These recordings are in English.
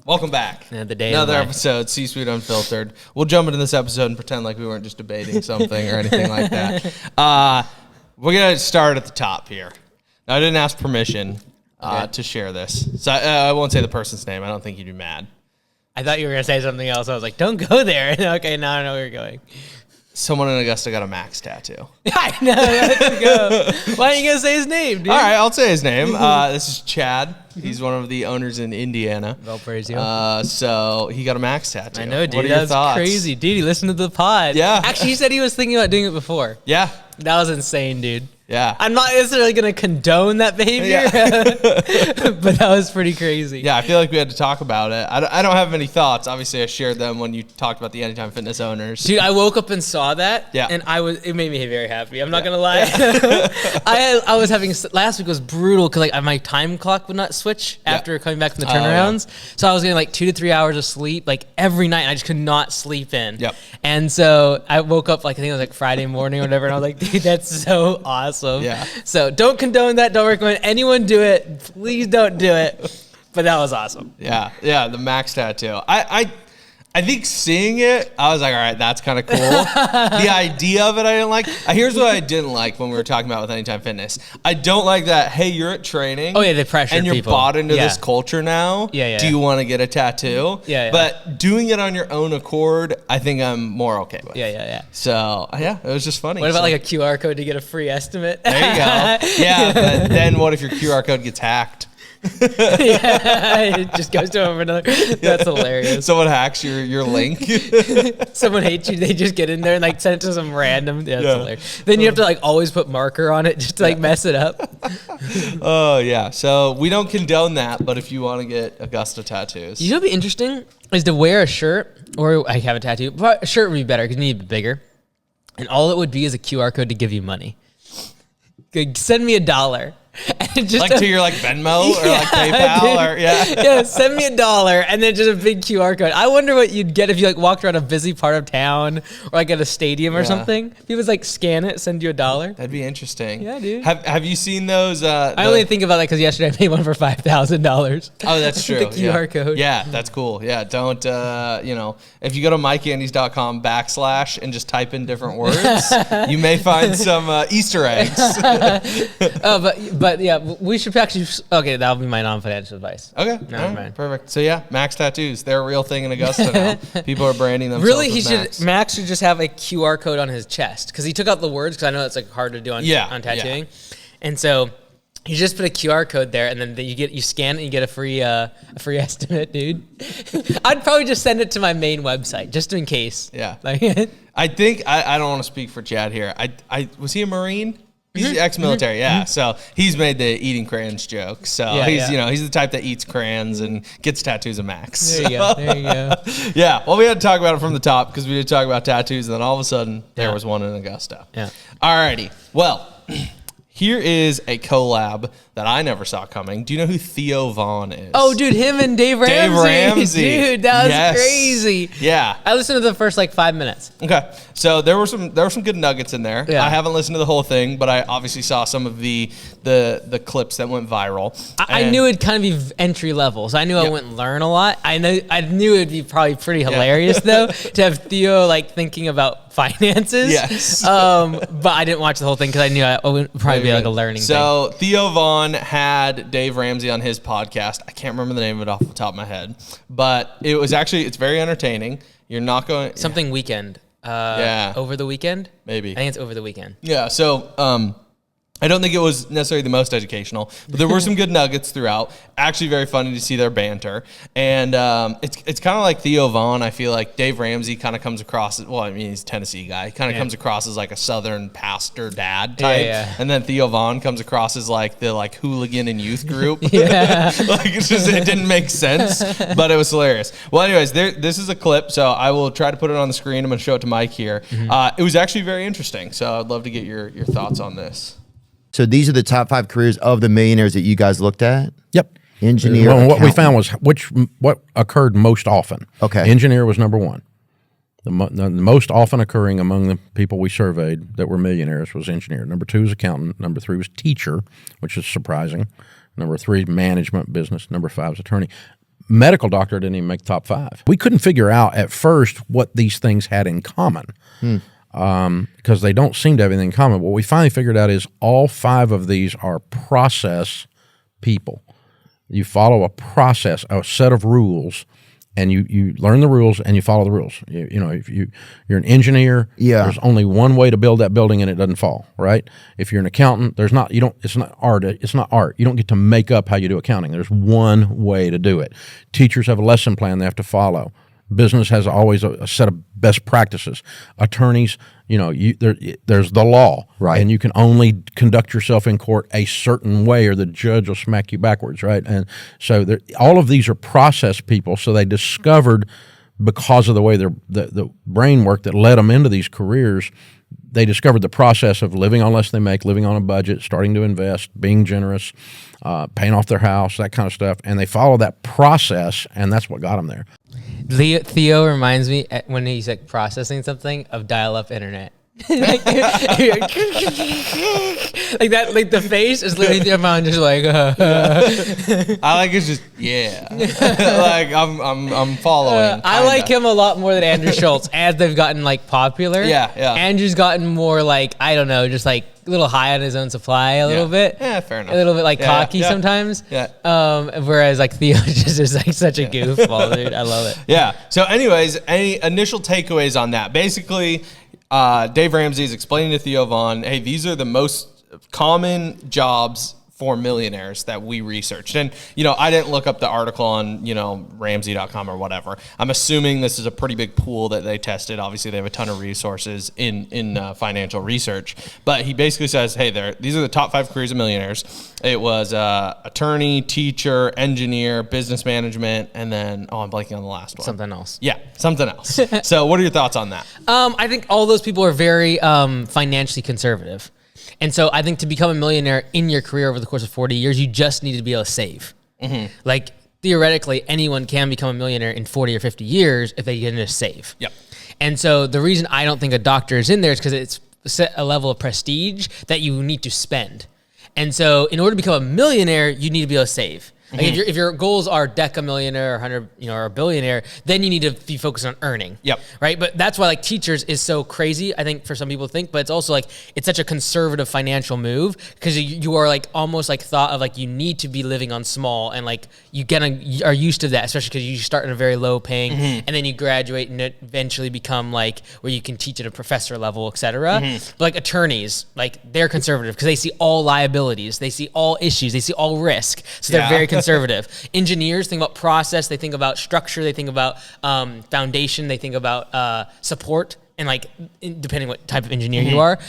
Welcome back. Yeah, the day Another episode, C-Suite Unfiltered. We'll jump into this episode and pretend like we weren't just debating something or anything like that. We're going to start at the top here. Now, I didn't ask permission to share this, so I won't say the person's name. I don't think you'd be mad. I thought you were going to say something else. I was like, don't go there. Okay, now I know where you're going. Someone in Augusta got a Max tattoo. I know. Let's go. Why aren't you going to say his name, dude? All right, I'll say his name. This is Chad. He's one of the owners in Indiana. Well, praise you. So he got a Max tattoo. I know, dude. What are your thoughts? Crazy. Dude, he listened to the pod. Yeah. Actually, he said he was thinking about doing it before. Yeah. That was insane, dude. Yeah. I'm not necessarily going to condone that behavior, but that was pretty crazy. Yeah, I feel like we had to talk about it. I don't have any thoughts. Obviously, I shared them when you talked about the Anytime Fitness owners. Dude, I woke up and saw that, and it made me very happy. I'm not going to lie. I was having, last week was brutal because like my time clock would not switch after coming back from the turnarounds. So I was getting like 2 to 3 hours of sleep like every night, and I just could not sleep in. Yep. And so I woke up like, I think it was like Friday morning or whatever, and I was like, dude, that's so awesome. Yeah. So don't condone that. Don't recommend anyone do it. Please don't do it. But that was awesome. Yeah. Yeah. The Max tattoo. I think seeing it, I was like, all right, that's kind of cool. The idea of it, I didn't like. Here's what I didn't like when we were talking about with Anytime Fitness. I don't like that, hey, you're at training. Oh, yeah, they pressure and you're people. bought into this culture now. Yeah. Do you want to get a tattoo? Yeah. But doing it on your own accord, I think I'm more okay with. Yeah. So, yeah, it was just funny. What about like a QR code to get a free estimate? There you go. Yeah, but then what if your QR code gets hacked? It just goes to another. That's hilarious. Someone hacks your link. Someone hates you. They just get in there and like send it to some random. Yeah, that's hilarious. Then you have to like always put marker on it just to like mess it up. Oh yeah. So we don't condone that, but if you want to get Augusta tattoos, you know what'd be interesting is to wear a shirt, or I have a tattoo. But a shirt would be better because you need it bigger, and all it would be is a QR code to give you money. Send me $1. And just like to your like Venmo or like PayPal dude. Send me $1 and then just a big QR code. I wonder what you'd get if you like walked around a busy part of town or like at a stadium or something. People just like scan it, send you $1. That'd be interesting. Yeah, dude. Have you seen those? I only think about that because yesterday I made one for $5,000. Oh, that's true. The QR code. Yeah, that's cool. Yeah, don't if you go to mycandies.com / and just type in different words, you may find some Easter eggs. But yeah, we should actually. Okay, that'll be my non-financial advice. Okay, Never mind. Perfect. So yeah, Max tattoos, they're a real thing in Augusta now. People are branding themselves. Really, Max should just have a QR code on his chest because he took out the words because I know that's like hard to do on tattooing, and so he just put a QR code there, and then you scan it and you get a free estimate, dude. I'd probably just send it to my main website just in case. Yeah, I think I don't want to speak for Chad here. I was he a Marine? He's ex-military, So he's made the eating crayons joke. So he's the type that eats crayons and gets tattoos of Max. There you go. Yeah. Well, we had to talk about it from the top because we did talk about tattoos, and then all of a sudden there was one in Augusta. Yeah. Alrighty. Well, here is a collab that I never saw coming. Do you know who Theo Vaughn is? Oh, dude, him and Dave Ramsey. Dave Ramsey. Dude, that was crazy. Yeah. I listened to the first like 5 minutes. Okay. So there were some good nuggets in there. Yeah. I haven't listened to the whole thing, but I obviously saw some of the clips that went viral. I knew it'd kind of be entry level, so I knew I wouldn't learn a lot. I knew it'd be probably pretty hilarious though to have Theo like thinking about finances. Yes. But I didn't watch the whole thing because I knew it would probably be like a learning thing. So Theo Vaughn had Dave Ramsey on his podcast. I can't remember the name of it off the top of my head, but it's very entertaining. You're not going something weekend. Over the weekend? Maybe. I think it's over the weekend. Yeah, so I don't think it was necessarily the most educational, but there were some good nuggets throughout. Actually, very funny to see their banter. And it's kind of like Theo Vaughn. I feel like Dave Ramsey kind of comes across as, well, I mean, he's a Tennessee guy. He kind of comes across as like a Southern pastor dad type. Yeah. And then Theo Vaughn comes across as like the like hooligan and youth group. Like it didn't make sense, but it was hilarious. Well, anyways, this is a clip, so I will try to put it on the screen. I'm going to show it to Mike here. It was actually very interesting, so I'd love to get your thoughts on this. So these are the top 5 careers of the millionaires that you guys looked at? Yep. Engineer, well, what we found was what occurred most often. Okay. Engineer was number 1. The most often occurring among the people we surveyed that were millionaires was engineer. Number 2 is accountant. Number 3 was teacher, which is surprising. Number 3, management business. Number 5 is attorney. medical doctor didn't even make top 5. We couldn't figure out at first what these things had in common because they don't seem to have anything in common. What we finally figured out is all 5 of these are process people. You follow a process, a set of rules, and you learn the rules and you follow the rules. You know, if you're an engineer, there's only one way to build that building and it doesn't fall, right? If you're an accountant, it's not art. You don't get to make up how you do accounting. There's one way to do it. Teachers have a lesson plan they have to follow. Business has always a set of best practices. Attorneys, there's the law, right? And you can only conduct yourself in court a certain way, or the judge will smack you backwards, right? And so all of these are process people. So they discovered, because of the way the brain worked that led them into these careers, they discovered the process of living on less than they make, living on a budget, starting to invest, being generous, paying off their house, that kind of stuff. And they follow that process, and that's what got them there. Theo reminds me, when he's like processing something, of dial-up internet. like that, like the face is literally their mind, just like. I like it's just like I'm following. I like him a lot more than Andrew Schultz as they've gotten like popular. Yeah. Andrew's gotten more like, I don't know, just like a little high on his own supply a little bit. Yeah, fair enough. A little bit like cocky sometimes. Yeah. Whereas like Theo just is like such a goofball, dude. I love it. Yeah. So, anyways, any initial takeaways on that? Basically, Dave Ramsey is explaining to Theo Vaughn, hey, these are the most common jobs for millionaires that we researched. And, I didn't look up the article on, Ramsey.com or whatever. I'm assuming this is a pretty big pool that they tested. Obviously, they have a ton of resources in financial research. But he basically says, hey, these are the top 5 careers of millionaires. It was attorney, teacher, engineer, business management, and then, I'm blanking on the last one. Something else. Yeah, something else. So what are your thoughts on that? I think all those people are very financially conservative. And so I think to become a millionaire in your career over the course of 40 years, you just need to be able to save. Mm-hmm. Like, theoretically, anyone can become a millionaire in 40 or 50 years if they can just save. Yep. And so the reason I don't think a doctor is in there is because it's set a level of prestige that you need to spend. And so in order to become a millionaire, you need to be able to save. Like if your goals are decamillionaire or 100, or a billionaire, then you need to be focused on earning. Yep. Right. But that's why like teachers is so crazy, I think, for some people to think, but it's also like, it's such a conservative financial move because you are like almost like thought of like, you need to be living on small and like you are used to that, especially because you start in a very low paying and then you graduate and eventually become like where you can teach at a professor level, et cetera. But like attorneys, like they're conservative because they see all liabilities, they see all issues, they see all risk. So they're very conservative. Engineers think about process, they think about structure, they think about foundation, they think about support, and like depending what type of engineer you are.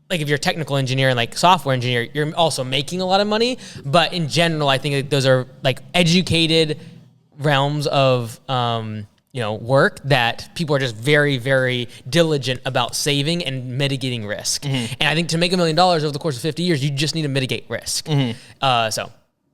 Like if you're a technical engineer and like software engineer, you're also making a lot of money. But in general, I think those are like educated realms of work that people are just very, very diligent about saving and mitigating risk. And I think to make $1 million over the course of 50 years, you just need to mitigate risk.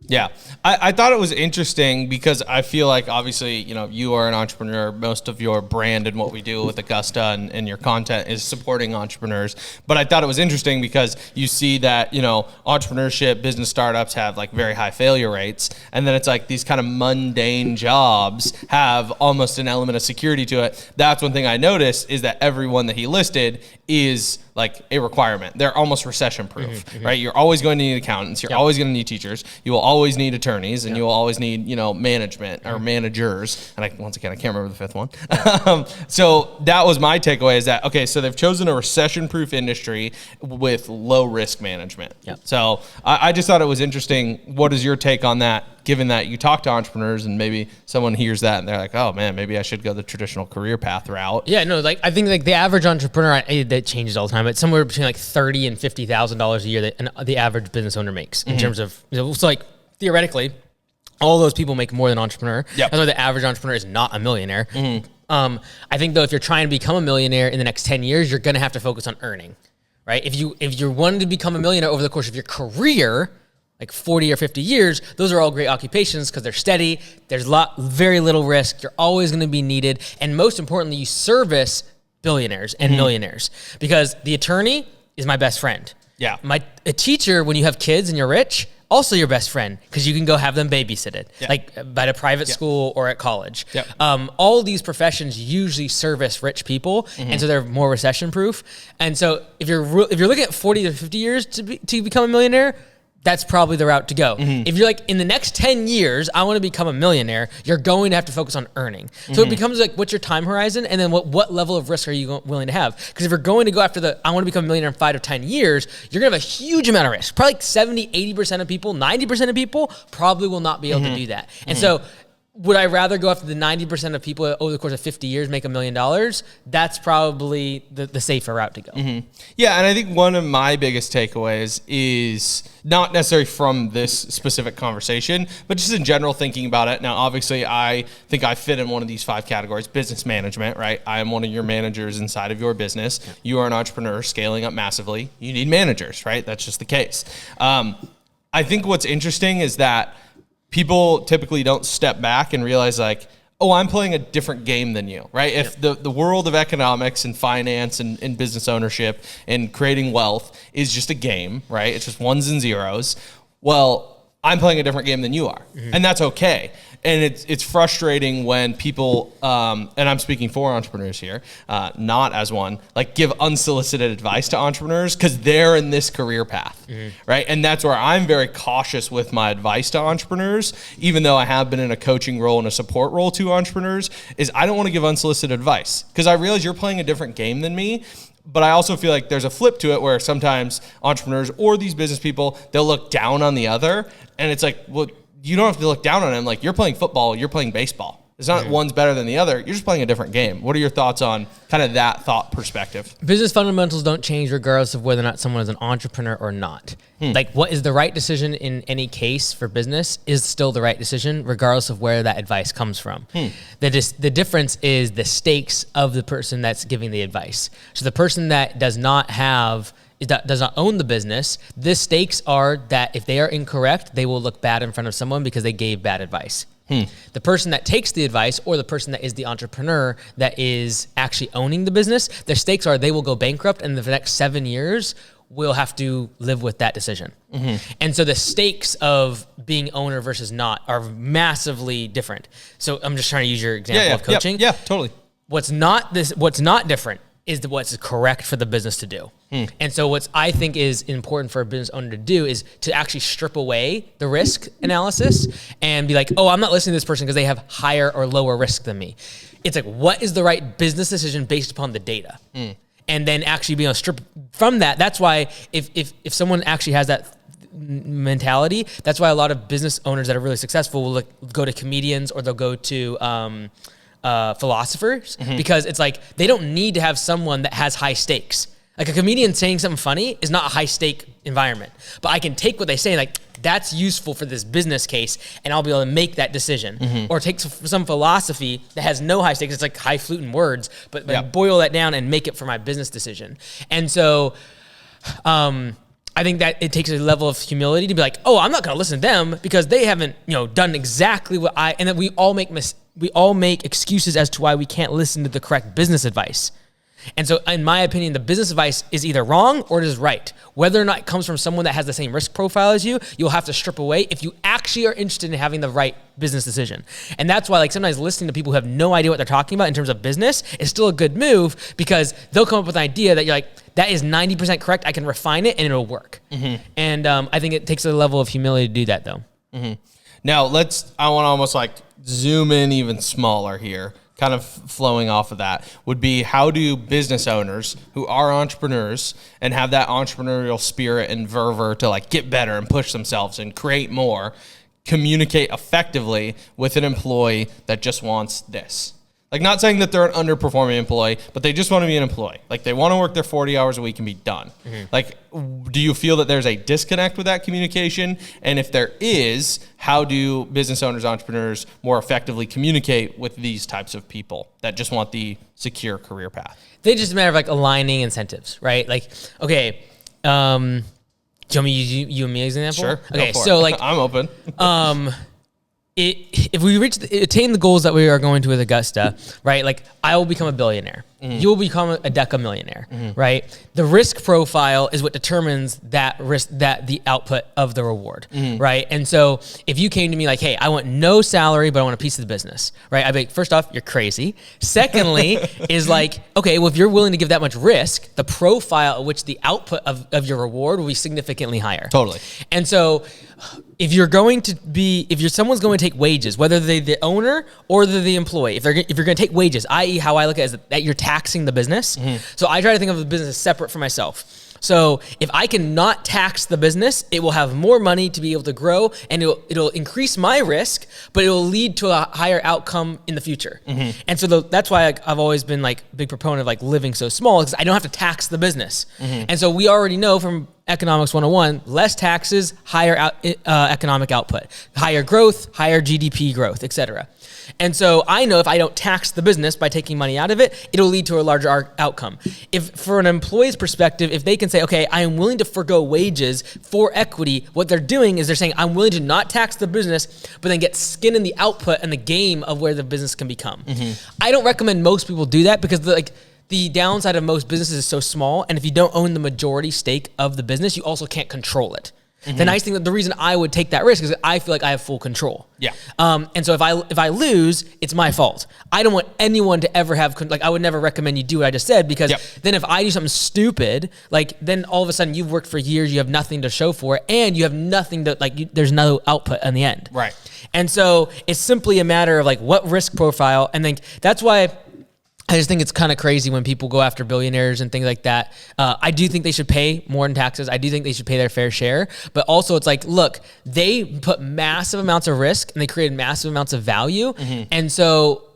Yeah. I thought it was interesting because I feel like obviously, you are an entrepreneur. Most of your brand and what we do with Augusta and your content is supporting entrepreneurs. But I thought it was interesting because you see that, entrepreneurship, business startups have like very high failure rates. And then it's like these kind of mundane jobs have almost an element of security to it. That's one thing I noticed is that everyone that he listed is like a requirement. They're almost recession proof, right? You're always going to need accountants. You're always going to need teachers. You will always need attorneys, and you will always need, management or managers. And once again, I can't remember the fifth one. So that was my takeaway is that, okay, so they've chosen a recession proof industry with low risk management. Yep. So I just thought it was interesting. What is your take on that? Given that you talk to entrepreneurs and maybe someone hears that and they're like, oh man, maybe I should go the traditional career path route. Yeah, no, like I think like the average entrepreneur, that changes all the time. It's somewhere between like $30,000 and $50,000 a year that the average business owner makes in terms of, so like theoretically, all those people make more than an entrepreneur. Yep. That's why the average entrepreneur is not a millionaire. I think though, if you're trying to become a millionaire in the next 10 years, you're going to have to focus on earning, right? If you're wanting to become a millionaire over the course of your career, like 40 or 50 years, those are all great occupations because they're steady. There's very little risk. You're always going to be needed. And most importantly, you service billionaires and millionaires because the attorney is my best friend. Yeah. A teacher, when you have kids and you're rich, also your best friend because you can go have them babysitted, like at a private school or at college. All these professions usually service rich people, and so they're more recession proof. And so if you're looking at 40 to 50 years to become a millionaire, that's probably the route to go. If you're like, in the next 10 years, I want to become a millionaire, you're going to have to focus on earning. So it becomes like, what's your time horizon? And then what level of risk are you willing to have? Because if you're going to go after I want to become a millionaire in 5 to 10 years, you're going to have a huge amount of risk. Probably like 70, 80% of people, 90% of people probably will not be able to do that. And so would I rather go after the 90% of people over the course of 50 years make $1 million? That's probably the safer route to go. Yeah, and I think one of my biggest takeaways is not necessarily from this specific conversation, but just in general thinking about it. Now, obviously, I think I fit in one of these 5 categories: business management, right? I am one of your managers inside of your business. You are an entrepreneur scaling up massively. You need managers, right? That's just the case. I think what's interesting is that people typically don't step back and realize like, oh, I'm playing a different game than you, right? If the world of economics and finance and business ownership and creating wealth is just a game, right? It's just ones and zeros. Well, I'm playing a different game than you are, and that's okay. And it's frustrating when people, and I'm speaking for entrepreneurs here, not as one, like give unsolicited advice to entrepreneurs because they're in this career path, right? And that's where I'm very cautious with my advice to entrepreneurs, even though I have been in a coaching role and a support role to entrepreneurs, is I don't want to give unsolicited advice because I realize you're playing a different game than me. But I also feel like there's a flip to it where sometimes entrepreneurs or these business people, they'll look down on the other. And it's like, well, you don't have to look down on them. Like, you're playing football, you're playing baseball. It's not one's better than the other. You're just playing a different game. What are your thoughts on kind of that thought perspective? Business fundamentals don't change regardless of whether or not someone is an entrepreneur or not. Like, what is the right decision in any case for business is still the right decision regardless of where that advice comes from. The difference is the stakes of the person that's giving the advice. So the person that does not own the business, the stakes are that if they are incorrect, they will look bad in front of someone because they gave bad advice. The person that takes the advice or the person that is the entrepreneur that is actually owning the business, their stakes are they will go bankrupt and in the next 7 years will have to live with that decision. And so the stakes of being owner versus not are massively different. So I'm just trying to use your example of coaching. Yeah, totally. What's not different is what's correct for the business to do. And so what I think is important for a business owner to do is to actually strip away the risk analysis and be like, oh, I'm not listening to this person because they have higher or lower risk than me. It's like, what is the right business decision based upon the data? And then actually being able to strip from that. That's why if someone actually has that mentality, that's why a lot of business owners that are really successful will go to comedians or they'll go to philosophers because it's like they don't need to have someone that has high stakes. Like a comedian saying something funny is not a high stake environment, but I can take what they say like that's useful for this business case and I'll be able to make that decision. Or take some philosophy that has no high stakes, it's like highfalutin words, but boil that down and make it for my business decision. And so I think that it takes a level of humility to be like, oh, I'm not going to listen to them because they haven't, done exactly what and then we all make excuses as to why we can't listen to the correct business advice. And so in my opinion, the business advice is either wrong or it is right. Whether or not it comes from someone that has the same risk profile as you, you'll have to strip away if you actually are interested in having the right business decision. And that's why like sometimes listening to people who have no idea what they're talking about in terms of business is still a good move because they'll come up with an idea that you're like, that is 90% correct. I can refine it and it'll work. And I think it takes a level of humility to do that though. Now I want to almost like zoom in even smaller here. Kind of flowing off of that would be, how do business owners who are entrepreneurs and have that entrepreneurial spirit and fervor to like get better and push themselves and create more communicate effectively with an employee that just wants this? Like, not saying that they're an underperforming employee, but they just want to be an employee. Like, they want to work their 40 hours a week and be done. Like, do you feel that there's a disconnect with that communication? And if there is, how do business owners, entrepreneurs more effectively communicate with these types of people that just want the secure career path? They just matter of like aligning incentives, right? Like, okay, do you want me to use you and me as an example? Sure. Okay, so like I'm open. If we attain the goals that we are going to with Augusta, right? Like, I will become a billionaire. you'll become a deca millionaire, right? The risk profile is what determines that risk, that the output of the reward, right? And so if you came to me like, hey, I want no salary, but I want a piece of the business, right? I'd be like, first off, you're crazy. Secondly, is like, okay, well, if you're willing to give that much risk, the profile at which the output of your reward will be significantly higher. Totally. And so if someone's going to take wages, whether they're the owner or they're the employee, if you're going to take wages, i.e. how I look at it is that you're taxing the business. So I try to think of the business as separate from myself. So if I can not tax the business, it will have more money to be able to grow, and it'll increase my risk, but it will lead to a higher outcome in the future. And so that's why I've always been like a big proponent of like living so small, because I don't have to tax the business. And so we already know from Economics 101, less taxes, higher economic output, higher growth, higher GDP growth, etc. And so I know if I don't tax the business by taking money out of it, it'll lead to a larger outcome. If for an employee's perspective, if they can say, okay, I am willing to forgo wages for equity, what they're doing is they're saying, I'm willing to not tax the business, but then get skin in the output and the game of where the business can become. I don't recommend most people do that because the downside of most businesses is so small, and if you don't own the majority stake of the business, you also can't control it. The nice thing, the reason I would take that risk is that I feel like I have full control. Yeah. And so if I lose, it's my fault. I don't want anyone to ever have, I would never recommend you do what I just said, because then if I do something stupid, then all of a sudden you've worked for years, you have nothing to show for it, and you have nothing to, there's no output in the end. Right. And so it's simply a matter of what risk profile, and then that's why I just think it's kind of crazy when people go after billionaires and things like that. I do think they should pay more in taxes. I do think they should pay their fair share. But also it's look, they put massive amounts of risk and they created massive amounts of value. And so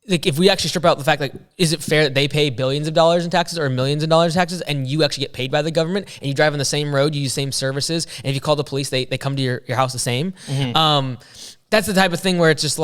if we actually strip out the fact, is it fair that they pay billions of dollars in taxes or millions of dollars in taxes, and you actually get paid by the government, and you drive on the same road, you use the same services, and if you call the police, they come to your house the same? That's the type of thing where it's just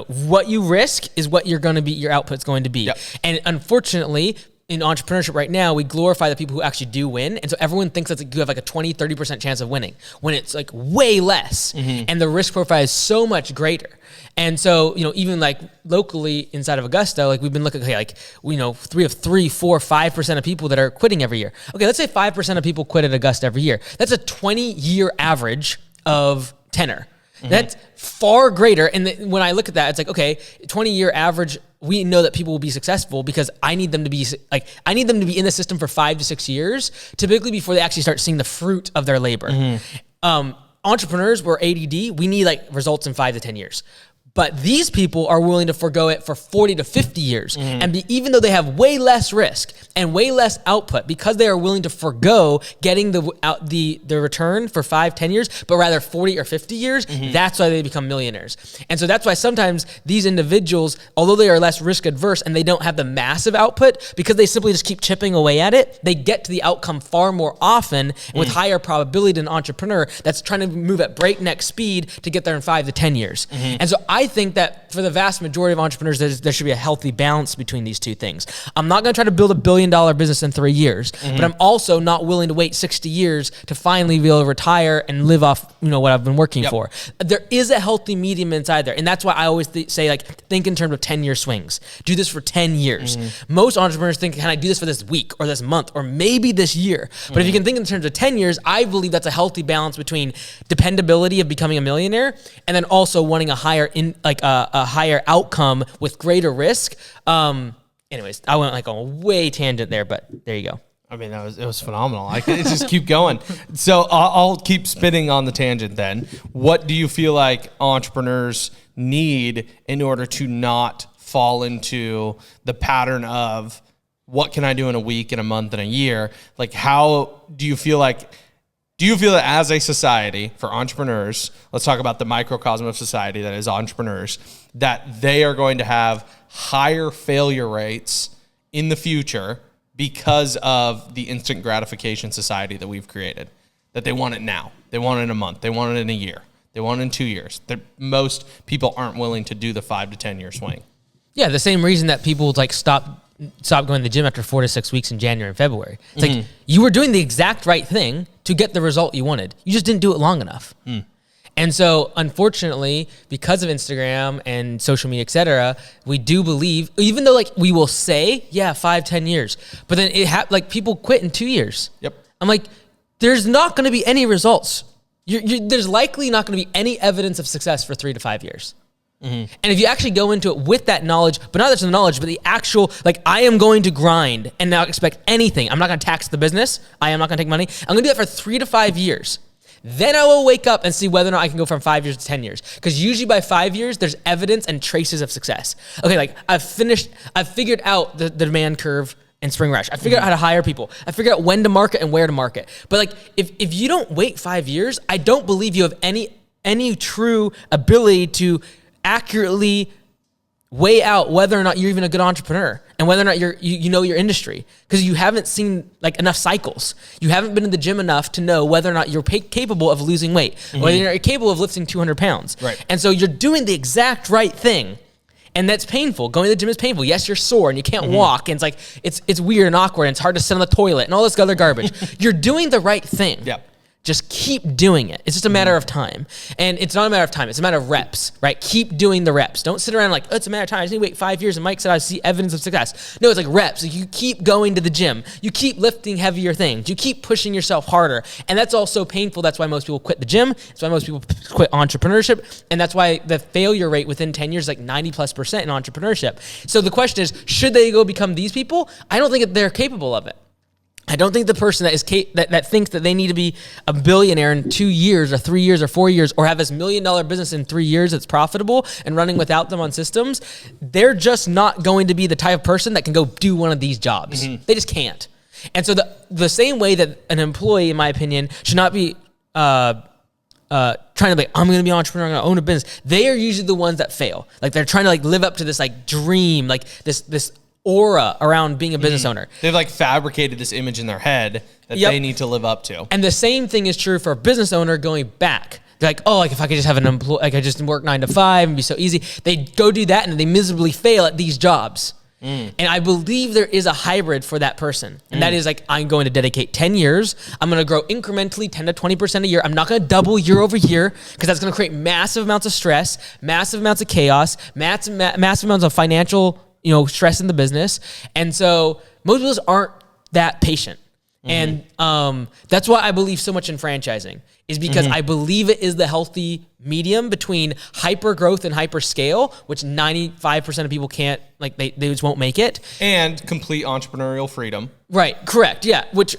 what you risk is what you're going to be, your output's going to be. Yep. And unfortunately, in entrepreneurship right now, we glorify the people who actually do win. And so everyone thinks that you have a 20, 30% chance of winning, when it's way less. And the risk profile is so much greater. And so, even locally inside of Augusta, we've been looking, 5% of people that are quitting every year. Okay, let's say 5% of people quit at Augusta every year. That's a 20-year average of tenure. That's far greater. And when I look at that, it's 20-year average, we know that people will be successful because I need them to be in the system for 5 to 6 years, typically before they actually start seeing the fruit of their labor. Entrepreneurs, we're ADD, we need results in 5 to 10 years. But these people are willing to forego it for 40 to 50 years. And even though they have way less risk and way less output, because they are willing to forego getting the return for 5, 10 years, but rather 40 or 50 years, that's why they become millionaires. And so that's why sometimes these individuals, although they are less risk adverse and they don't have the massive output, because they simply just keep chipping away at it, they get to the outcome far more often and with higher probability than an entrepreneur that's trying to move at breakneck speed to get there in 5 to 10 years. And so I think that for the vast majority of entrepreneurs, there should be a healthy balance between these two things. I'm not going to try to build $1 billion business in 3 years, but I'm also not willing to wait 60 years to finally be able to retire and live off, what I've been working for. There is a healthy medium inside there. And that's why I always say, think in terms of 10-year swings. Do this for 10 years. Most entrepreneurs think, can I do this for this week or this month or maybe this year? But if you can think in terms of 10 years, I believe that's a healthy balance between dependability of becoming a millionaire and then also wanting a higher a higher outcome with greater risk. Anyways, I went on a way tangent there, but there you go. I mean, it was phenomenal. I could just keep going. So I'll keep spinning on the tangent then. What do you feel like entrepreneurs need in order to not fall into the pattern of what can I do in a week, in a month, in a year? How do you feel that as a society for entrepreneurs, let's talk about the microcosm of society that is entrepreneurs, that they are going to have higher failure rates in the future because of the instant gratification society that we've created? That they want it now. They want it in a month. They want it in a year. They want it in 2 years. Most people aren't willing to do the 5 to 10 year swing. Yeah, the same reason that people stop going to the gym after 4 to 6 weeks in January and February. It's you were doing the exact right thing to get the result you wanted. You just didn't do it long enough. And so, unfortunately, because of Instagram and social media, et cetera, we do believe, even though like we will say, 5-10 years, but then like people quit in 2 years. Yep. I'm like, there's not going to be any results. There's likely not going to be any evidence of success for 3 to 5 years. Mm-hmm. And if you actually go into it with that knowledge, but not just the knowledge, but the actual, like, I am going to grind and not expect anything. I'm not going to tax the business. I am not going to take money. I'm going to do that for 3 to 5 years. Then I will wake up and see whether or not I can go from 5 years to 10 years. Because usually by 5 years, there's evidence and traces of success. Okay, like I've figured out the demand curve in Spring Rush. I figured out how to hire people. I figured out when to market and where to market. But like, if you don't wait 5 years, I don't believe you have any true ability to accurately weigh out whether or not you're even a good entrepreneur and whether or not you know your industry, because you haven't seen like enough cycles. You haven't been in the gym enough to know whether or not you're capable of losing weight, whether you're capable of lifting 200 pounds. Right. And so you're doing the exact right thing. And that's painful. Going to the gym is painful. Yes, you're sore and you can't walk. And it's like, it's weird and awkward and it's hard to sit on the toilet and all this other garbage. You're doing the right thing. Yep. Just keep doing it. It's just a matter of time. And it's not a matter of time. It's a matter of reps, right? Keep doing the reps. Don't sit around like, oh, it's a matter of time. I just need to wait 5 years. And Mike said, I see evidence of success. No, it's like reps. Like you keep going to the gym. You keep lifting heavier things. You keep pushing yourself harder. And that's all so painful. That's why most people quit the gym. That's why most people quit entrepreneurship. And that's why the failure rate within 10 years is like 90+% in entrepreneurship. So the question is, should they go become these people? I don't think that they're capable of it. I don't think the person that is that thinks that they need to be a billionaire in 2 years or 3 years or 4 years or have this $1 million business in 3 years that's profitable and running without them on systems, they're just not going to be the type of person that can go do one of these jobs. They just can't. And so the same way that an employee, in my opinion, should not be trying to be, I'm going to be an entrepreneur, I'm going to own a business. They are usually the ones that fail. Like they're trying to like live up to this like dream, like this aura around being a business owner. They've like fabricated this image in their head that they need to live up to. And the same thing is true for a business owner going back. They're like, oh, like if I could just have an employee, like I just work 9 to 5 and be so easy. They go do that and they miserably fail at these jobs. And I believe there is a hybrid for that person. And that is like, I'm going to dedicate 10 years. I'm going to grow incrementally 10 to 20% a year. I'm not going to double year over year because that's going to create massive amounts of stress, massive amounts of chaos, massive amounts of financial stress in the business. And so most of us aren't that patient. And that's why I believe so much in franchising, is because I believe it is the healthy medium between hyper growth and hyper scale, which 95% of people can't, like they just won't make it. And complete entrepreneurial freedom. Right. Correct. Yeah. Which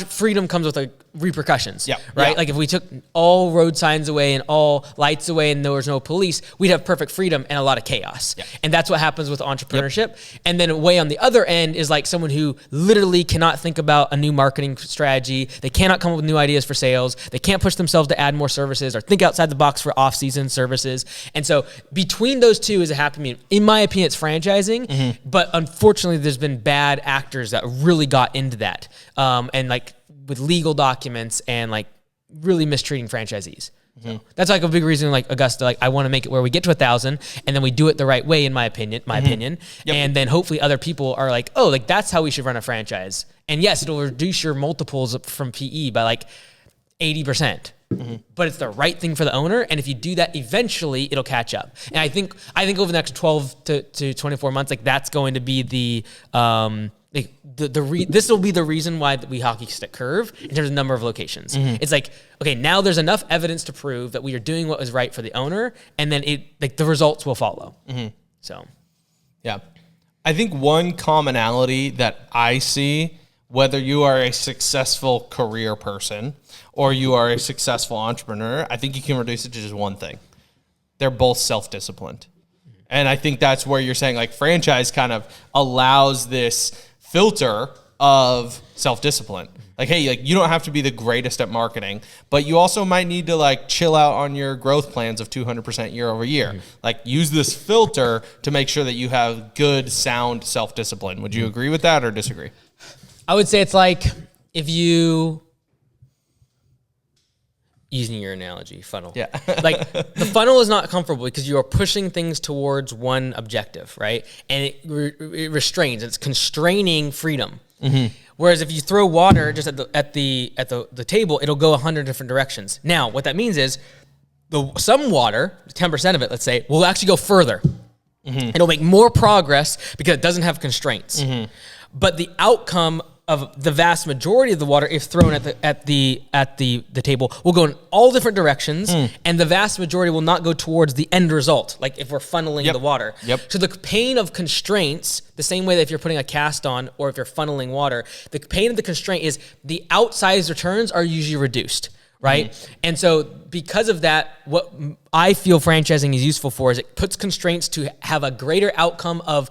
freedom comes with like repercussions, right? Yeah. Like if we took all road signs away and all lights away and there was no police, we'd have perfect freedom and a lot of chaos. Yeah. And that's what happens with entrepreneurship. Yep. And then way on the other end is like someone who literally cannot think about a new marketing strategy. They cannot come up with new ideas for sales. They can't push themselves to add more services or think outside the box for off-season services. And so between those two is a happy medium. In my opinion, it's franchising, but unfortunately there's been bad actors that really got into that. And like with legal documents and like really mistreating franchisees. So that's like a big reason, like Augusta, like I want to make it where we get to 1,000 and then we do it the right way, in my opinion. Yep. And then hopefully other people are like, oh, like that's how we should run a franchise. And yes, it'll reduce your multiples from PE by like 80%. But it's the right thing for the owner. And if you do that, eventually it'll catch up. And I think over the next 12 to 24 months, like that's going to be this will be the reason why we hockey stick curve in terms of number of locations. It's like, okay, now there's enough evidence to prove that we are doing what is right for the owner, and then the results will follow. So, yeah, I think one commonality that I see, whether you are a successful career person or you are a successful entrepreneur, I think you can reduce it to just one thing: they're both self-disciplined. And I think that's where you're saying like franchise kind of allows this filter of self-discipline. Like, hey, like you don't have to be the greatest at marketing, but you also might need to like chill out on your growth plans of 200% year over year. Like use this filter to make sure that you have good, sound self-discipline. Would you agree with that or disagree? I would say it's like if you, using your analogy, funnel. Yeah. Like the funnel is not comfortable because you are pushing things towards one objective, right? And it restrains. It's constraining freedom. Whereas if you throw water just at the table, it'll go 100 different directions. Now, what that means is some water, 10% of it, let's say, will actually go further. It'll make more progress because it doesn't have constraints. But the outcome of the vast majority of the water, if thrown at the table, will go in all different directions, and the vast majority will not go towards the end result. Like if we're funneling the water. So the pain of constraints, the same way that if you're putting a cast on or if you're funneling water, the pain of the constraint is the outsized returns are usually reduced. Right? And so because of that, what I feel franchising is useful for is it puts constraints to have a greater outcome of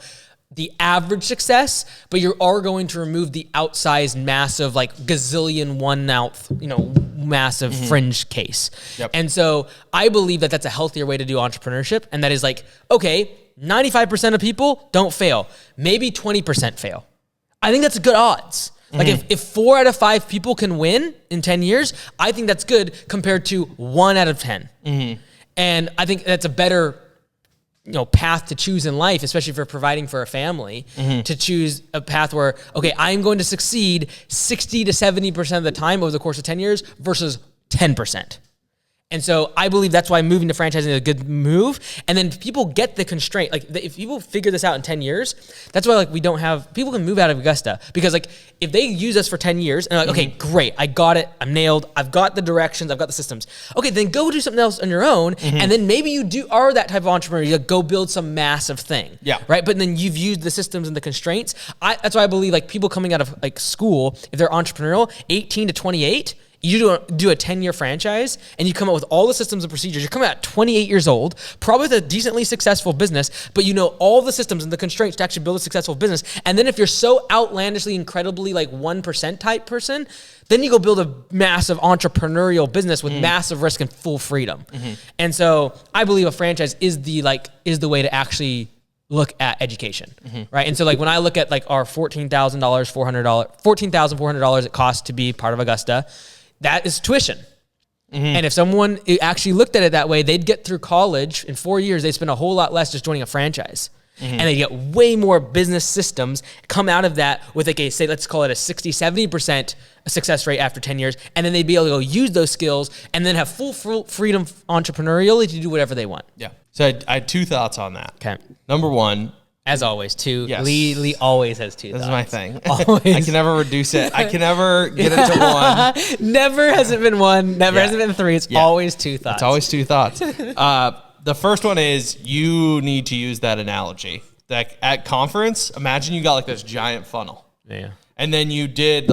the average success, but you are going to remove the outsized massive, like gazillion 1/9, massive fringe case. And so I believe that that's a healthier way to do entrepreneurship. And that is like, okay, 95% of people don't fail. Maybe 20% fail. I think that's good odds. Like if 4 out of 5 people can win in 10 years, I think that's good compared to 1 out of 10. And I think that's a better, path to choose in life, especially if you're providing for a family, to choose a path where, okay, I'm going to succeed 60 to 70% of the time over the course of 10 years versus 10%. And so I believe that's why moving to franchising is a good move. And then people get the constraint. Like if people figure this out in 10 years, that's why we don't have, people can move out of Augusta because if they use us for 10 years and they're like, okay, great, I got it, I'm nailed, I've got the directions, I've got the systems. Okay, then go do something else on your own. And then maybe you are that type of entrepreneur. You go build some massive thing. Right? But then you've used the systems and the constraints. That's why I believe people coming out of school, if they're entrepreneurial, 18 to 28, you do a 10-year franchise and you come up with all the systems and procedures. You're coming out at 28 years old, probably with a decently successful business, but you know all the systems and the constraints to actually build a successful business. And then if you're so outlandishly, incredibly 1% type person, then you go build a massive entrepreneurial business with massive risk and full freedom. And so I believe a franchise is the way to actually look at education, right? And so when I look at our $14,400 it costs to be part of Augusta, that is tuition. And if someone actually looked at it that way, they'd get through college in 4 years, they'd spend a whole lot less just joining a franchise. And they get way more business systems come out of that with let's call it a 60, 70% success rate after 10 years. And then they'd be able to go use those skills and then have full freedom entrepreneurially to do whatever they want. So I had 2 thoughts on that. Okay. Number one, as always, 2. Yes. Lee always has 2 thoughts. This is my thing. Always. I can never reduce it. I can never get it to 1. Never has it been 1. Never has it been 3. It's always 2 thoughts. It's always 2 thoughts. The first one is you need to use that analogy. At conference, imagine you got this giant funnel. Yeah. And then you did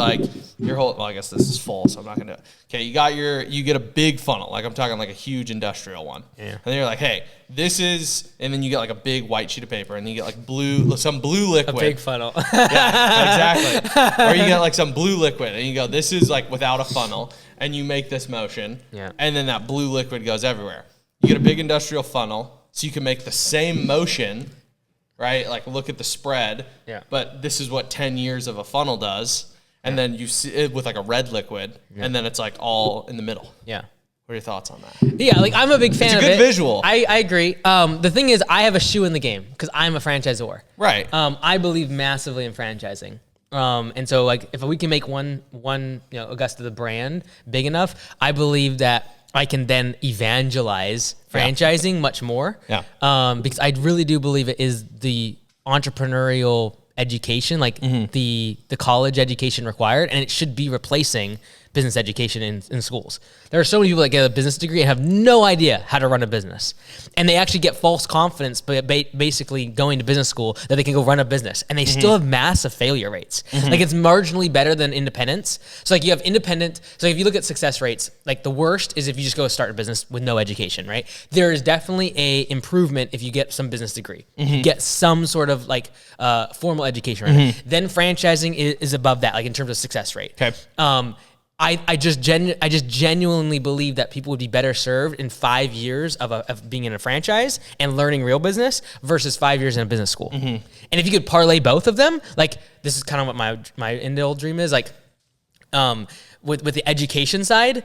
your whole, well, I guess this is full, so I'm not going to, okay, you get a big funnel. I'm talking a huge industrial one. Yeah. And then you're like, hey, this is, and then you get a big white sheet of paper and you get some blue liquid. A big funnel. Yeah, exactly. Or you get some blue liquid and you go, this is without a funnel, and you make this motion. Yeah. And then that blue liquid goes everywhere. You get a big industrial funnel so you can make the same motion, right? Look at the spread. Yeah. But this is what 10 years of a funnel does. And then you see it with a red liquid, and then it's all in the middle. Yeah. What are your thoughts on that? Yeah, I'm a big fan of it. It's a good visual. I agree. The thing is, I have a shoe in the game because I'm a franchisor. Right. I believe massively in franchising. And so if we can make one Augusta the brand big enough, I believe that I can then evangelize franchising much more. Yeah. Because I really do believe it is the entrepreneurial education, the college education required, and it should be replacing business education in schools. There are so many people that get a business degree and have no idea how to run a business. And they actually get false confidence by basically going to business school that they can go run a business. And they still have massive failure rates. It's marginally better than independence. So you have independent, so if you look at success rates, the worst is if you just go start a business with no education, right? There is definitely a improvement if you get some business degree. You get some sort of formal education, right? Then franchising is above that, in terms of success rate. Okay. I just genuinely believe that people would be better served in 5 years of being in a franchise and learning real business versus 5 years in a business school. And if you could parlay both of them, this is kind of what my end goal dream is, with the education side,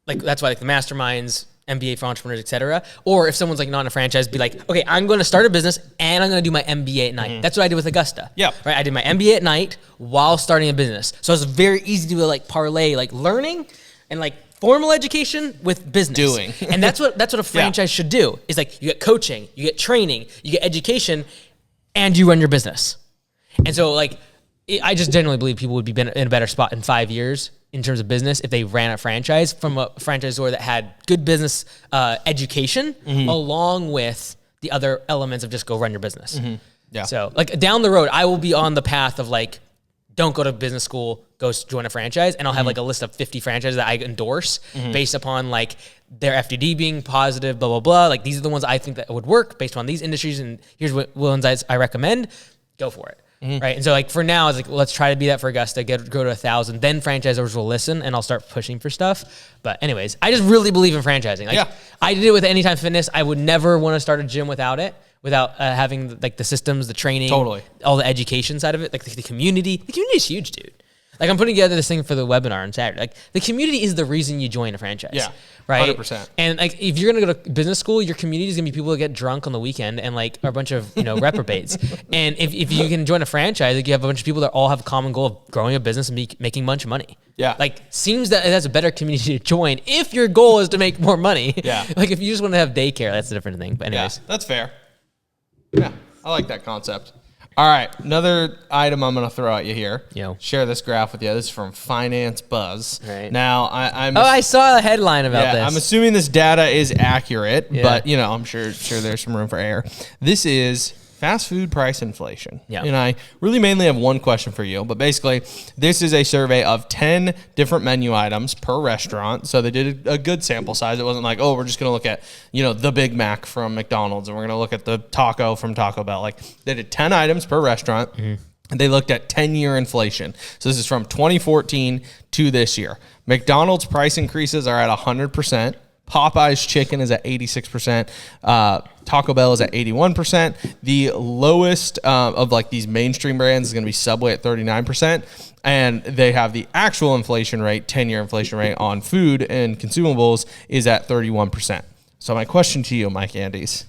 that's why the masterminds, MBA for entrepreneurs, etc. Or if someone's not in a franchise, be okay, I'm going to start a business and I'm going to do my MBA at night. That's what I did with Augusta. Yeah. Right. I did my MBA at night while starting a business. So it's very easy to parlay learning and formal education with business. Doing. And that's what a franchise should do. Is like you get coaching, you get training, you get education, and you run your business. And so like, I just genuinely believe people would be in a better spot in 5 years in terms of business if they ran a franchise from a franchisor that had good business education along with the other elements of just go run your business. Yeah. So like down the road, I will be on the path of like, don't go to business school, go join a franchise. And I'll have like a list of 50 franchises that I endorse based upon like their FDD being positive, blah, blah, blah. Like these are the ones I think that would work based on these industries. And here's what ones I recommend. Go for it. Right. And so like for now, it's like, let's try to be that for Augusta, go to 1,000. Then franchisors will listen and I'll start pushing for stuff. But anyways, I just really believe in franchising. Like, I did it with Anytime Fitness. I would never want to start a gym without it, without having like the systems, the training, all the education side of it, like the community. The community is huge, dude. Like I'm putting together this thing for the webinar on Saturday. Like the community is the reason you join a franchise. Yeah. Right. 100%. And like if you're gonna go to business school, your community is gonna be people that get drunk on the weekend and like are a bunch of reprobates. And if you can join a franchise, like you have a bunch of people that all have a common goal of growing a business and making a bunch of money. Yeah. Like seems that that's a better community to join if your goal is to make more money. Yeah. Like if you just want to have daycare, that's a different thing. But anyways. Yeah, that's fair. Yeah, I like that concept. All right, another item I'm going to throw at you here. Share this graph with you. This is from Finance Buzz. Right. Now, I saw a headline about this. I'm assuming this data is accurate, but I'm sure there's some room for error. This is fast food price inflation. Yeah. And I really mainly have one question for you, but basically this is a survey of 10 different menu items per restaurant. So they did a good sample size. It wasn't like, oh, we're just going to look at, the Big Mac from McDonald's and we're going to look at the taco from Taco Bell. Like they did 10 items per restaurant. And they looked at 10-year inflation. So this is from 2014 to this year. McDonald's price increases are at 100%. Popeye's chicken is at 86%. Taco Bell is at 81%. The lowest of like these mainstream brands is going to be Subway at 39%. And they have the actual inflation rate, 10-year inflation rate on food and consumables is at 31%. So my question to you, Mike Andes,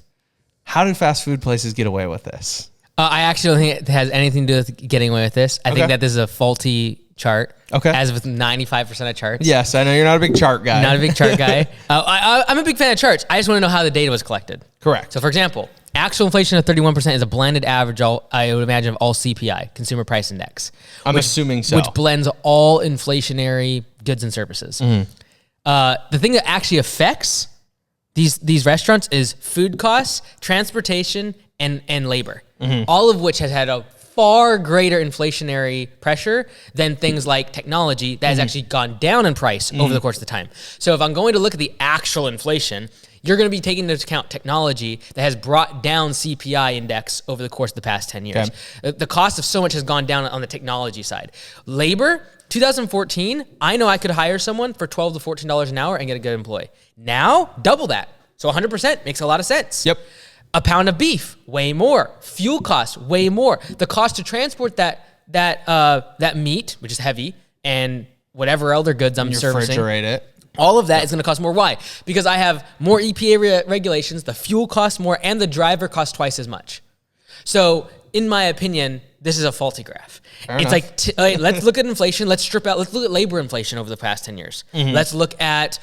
how do fast food places get away with this? I actually don't think it has anything to do with getting away with this. I think that this is a faulty chart. Okay. As with 95% of charts. Yes, I know you're not a big chart guy. Not a big chart guy. I'm a big fan of charts. I just want to know how the data was collected. Correct. So for example, actual inflation of 31% is a blended average, I would imagine, of all CPI, Consumer Price Index. I'm assuming so. Which blends all inflationary goods and services. The thing that actually affects these restaurants is food costs, transportation, and labor. All of which has had a far greater inflationary pressure than things like technology that has actually gone down in price over the course of the time. So if I'm going to look at the actual inflation, you're going to be taking into account technology that has brought down CPI index over the course of the past 10 years. Okay. The cost of so much has gone down on the technology side. Labor, 2014, I know I could hire someone for $12 to $14 an hour and get a good employee. Now, double that. So 100% makes a lot of sense. Yep. A pound of beef, way more. Fuel costs, way more. The cost to transport that meat, which is heavy, and whatever other goods I'm servicing. Refrigerate it. All of that is going to cost more. Why? Because I have more EPA regulations, the fuel costs more, and the driver costs twice as much. So, in my opinion, this is a faulty graph. Fair it's enough. like, let's look at inflation. Let's look at labor inflation over the past 10 years. Let's look at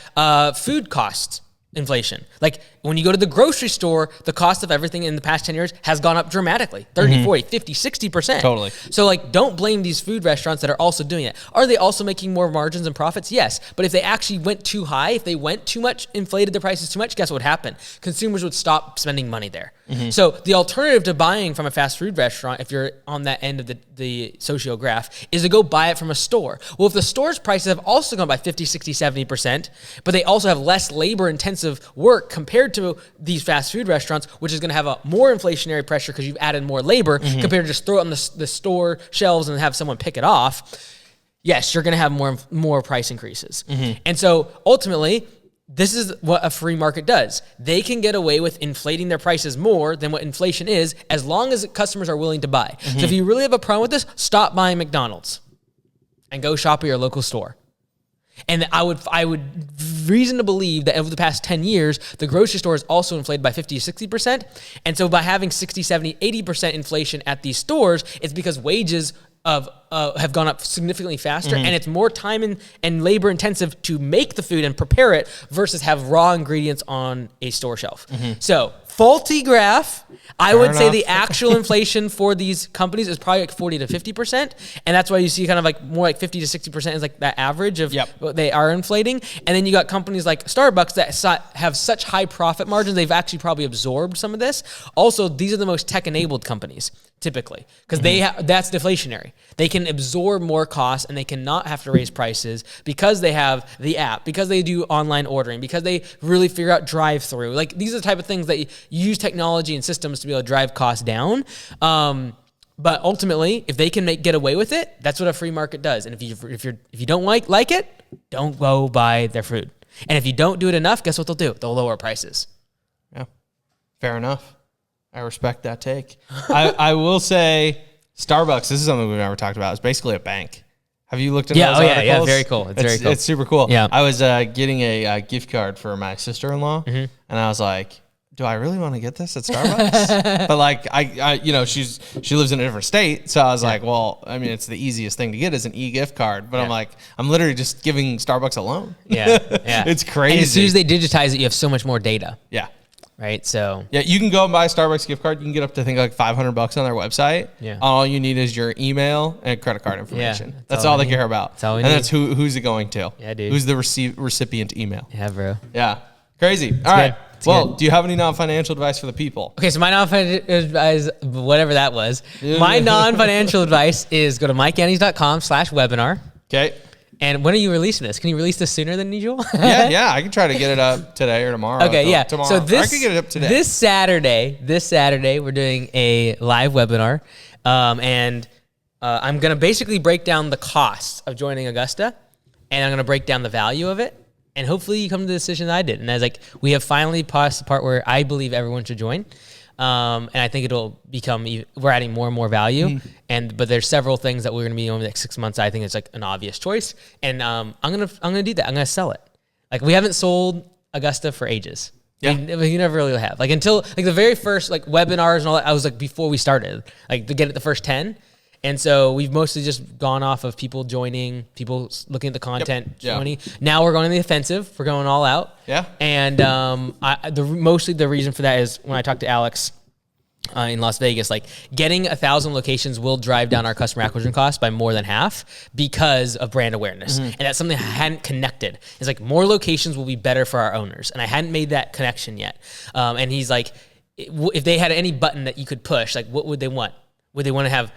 food costs inflation. Like when you go to the grocery store, the cost of everything in the past 10 years has gone up dramatically, 30, 40, 50, 60%. Totally. So like, don't blame these food restaurants that are also doing it. Are they also making more margins and profits? Yes. But if they actually went too high, if they went too much, inflated the prices too much, guess what would happen? Consumers would stop spending money there. So the alternative to buying from a fast food restaurant, if you're on that end of the socio graph, is to go buy it from a store. Well, if the store's prices have also gone by 50, 60, 70%, but they also have less labor intensive work compared to these fast food restaurants, which is going to have a more inflationary pressure because you've added more labor compared to just throw it on the store shelves and have someone pick it off. Yes, you're going to have more price increases. And so ultimately, this is what a free market does. They can get away with inflating their prices more than what inflation is as long as customers are willing to buy. So if you really have a problem with this, stop buying McDonald's and go shop at your local store. And I would reason to believe that over the past 10 years, the grocery store is also inflated by 50 to 60%. And so by having 60, 70, 80% inflation at these stores, it's because wages have gone up significantly faster, and it's more time and labor intensive to make the food and prepare it versus have raw ingredients on a store shelf. So faulty graph. I would say the actual inflation for these companies is probably like 40 to 50%. And that's why you see kind of like more like 50 to 60% is like that average of what they are inflating. And then you got companies like Starbucks that have such high profit margins, they've actually probably absorbed some of this. Also, these are the most tech-enabled companies typically because that's deflationary. They can absorb more costs and they cannot have to raise prices because they have the app, because they do online ordering, because they really figure out drive-through. Like these are the type of things that you use technology and systems to be able to drive costs down. But ultimately, if they can get away with it, that's what a free market does. And if you don't like it, don't go buy their food. And if you don't do it enough, guess what they'll do? They'll lower prices. Yeah, fair enough. I respect that take. I will say Starbucks, this is something we've never talked about. It's basically a bank. Have you looked into those articles? Yeah, very cool. It's very cool. It's super cool. Yeah. I was getting a gift card for my sister-in-law, and I was like, do I really want to get this at Starbucks? But like, I she lives in a different state, so I was like, well, I mean, it's the easiest thing to get is an e-gift card. But I'm like, I'm literally just giving Starbucks a loan. Yeah. It's crazy. And as soon as they digitize it, you have so much more data. Yeah. Right. So yeah, you can go and buy a Starbucks gift card. You can get up to I think like $500 on their website. Yeah. All you need is your email and credit card information. Yeah, that's all they care about. That's all we need. need. That's who's it going to? Yeah, dude. Who's the recipient email? Yeah, bro. Yeah. Crazy. All right. Good. Do you have any non-financial advice for the people? Okay, so my non-financial advice, whatever that was, my non-financial advice is go to mikeandes.com/webinar. Okay. And when are you releasing this? Can you release this sooner than usual? yeah. I can try to get it up today or tomorrow. Okay, yeah. Tomorrow. So I could get it up today. This Saturday, we're doing a live webinar, and I'm gonna basically break down the costs of joining Augusta, and I'm gonna break down the value of it, and hopefully you come to the decision that I did. And as we have finally passed the part where I believe everyone should join. And I think it'll become, we're adding more and more value. But there's several things that we're going to be over the next 6 months. I think it's like an obvious choice. And I'm going to do that. I'm going to sell it. Like we haven't sold Augusta for ages. Yeah. You never really have. Like until like the very first like webinars and all that, I was like before we started, like to get it the first 10. And so we've mostly just gone off of people joining, people looking at the content, joining. Now we're going on the offensive. We're going all out. Yeah. And mostly the reason for that is when I talked to Alex in Las Vegas, like getting 1,000 locations will drive down our customer acquisition costs by more than half because of brand awareness. And that's something I hadn't connected. It's like more locations will be better for our owners. And I hadn't made that connection yet. And he's like, if they had any button that you could push, like what would they want? Would they want to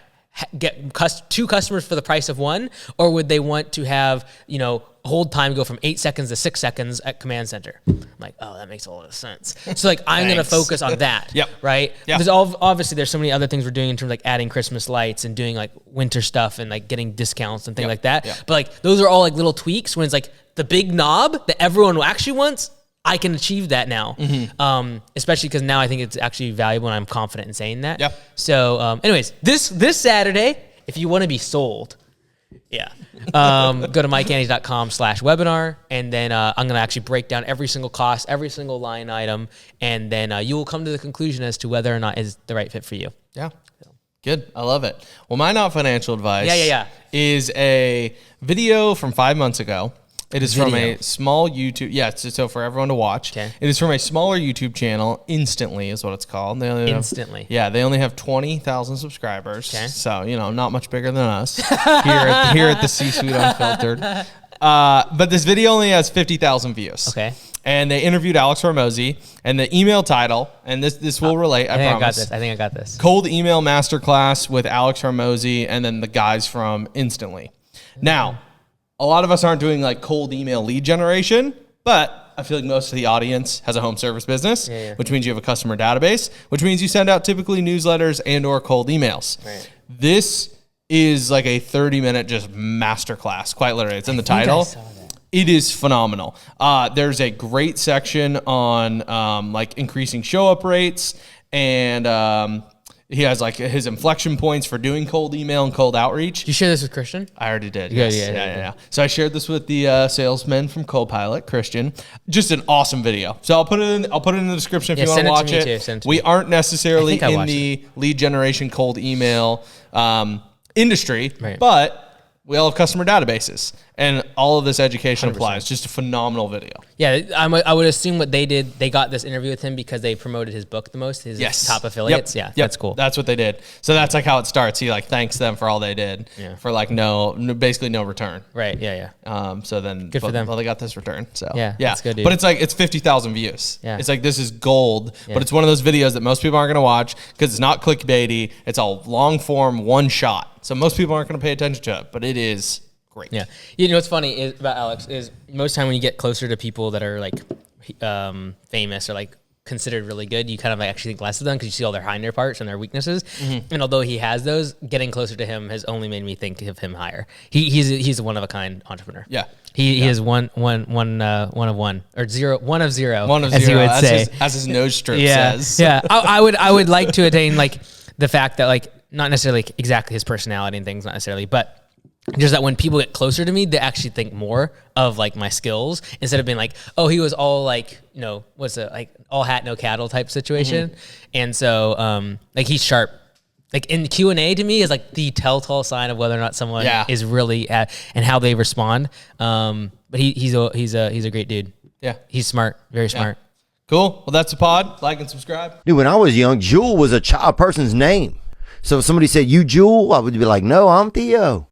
get 2 customers for the price of 1, or would they want to have, hold time go from 8 seconds to 6 seconds at Command Center? I'm like, oh, that makes a lot of sense. So like, I'm going to focus on that. Right. Yep. Because obviously there's so many other things we're doing in terms of like adding Christmas lights and doing like winter stuff and like getting discounts and things like that. But like, those are all like little tweaks when it's like the big knob that everyone actually wants. I can achieve that now, especially because now I think it's actually valuable and I'm confident in saying that. Yeah. So anyways, this Saturday, if you want to be sold, go to mikeandes.com/webinar, and then I'm going to actually break down every single cost, every single line item, and then you will come to the conclusion as to whether or not is the right fit for you. Yeah. Good. I love it. Well, my non-financial advice is a video from 5 months ago. It is from a small YouTube. So for everyone to watch. Okay. It is from a smaller YouTube channel. Instantly is what it's called. Instantly. They only have 20,000 subscribers. Okay. So, not much bigger than us here at the C-Suite Unfiltered. But this video only has 50,000 views. Okay. And they interviewed Alex Ramsey, and the email title, and this will relate, I promise. I think I got this. Cold Email Masterclass with Alex Ramsey, and then the guys from Instantly. Now, a lot of us aren't doing like cold email lead generation, but I feel like most of the audience has a home service business, which means you have a customer database, which means you send out typically newsletters and or cold emails. Right. This is like a 30-minute just masterclass, quite literally. It's in the title. I saw that. It is phenomenal. There's a great section on like increasing show-up rates, and he has like his inflection points for doing cold email and cold outreach. Did you share this with Christian? I already did. Yes. Yeah. So I shared this with the salesman from Copilot, Christian. Just an awesome video. So I'll put it in the description if you want to watch it. We aren't necessarily in the lead generation cold email industry, Right. but we all have customer databases, and all of this education applies. Just a phenomenal video. Yeah, I would assume what they did, they got this interview with him because they promoted his book the most, his top affiliates. Yep. Yeah, that's cool. That's what they did. So that's like how it starts. He like thanks them for all they did for like basically no return. Right. Yeah. So then Good for them. Well, they got this return. So Yeah, that's good, dude. But it's like it's 50,000 views. Yeah. It's like this is gold. But it's one of those videos that most people aren't gonna watch because it's not clickbaity. It's a long form, one shot. So most people aren't gonna pay attention to it, but it is great. Yeah. You know what's funny is about Alex is most time when you get closer to people that are like famous or like considered really good, you kind of like actually think less of them because you see all their hinder parts and their weaknesses. And although he has those, getting closer to him has only made me think of him higher. He's a one of a kind entrepreneur. Yeah. He is one of one or zero, one of zero. One of as zero, he would say. as his nose strip Yeah. says. Yeah. I would like to attain like the fact that like not necessarily like exactly his personality and things, not necessarily, but just that when people get closer to me, they actually think more of like my skills instead of being like, oh, he was all like, you know, what's it like all hat, no cattle type situation. And so, like he's sharp. Like in Q&A to me is like the telltale sign of whether or not someone is really at and how they respond. But he's a great dude. Yeah. He's smart, very smart. Cool. Well, that's the pod. Like and subscribe. Dude, when I was young, Jewel was a child person's name. So if somebody said, you Jewel, I would be like, no, I'm Theo.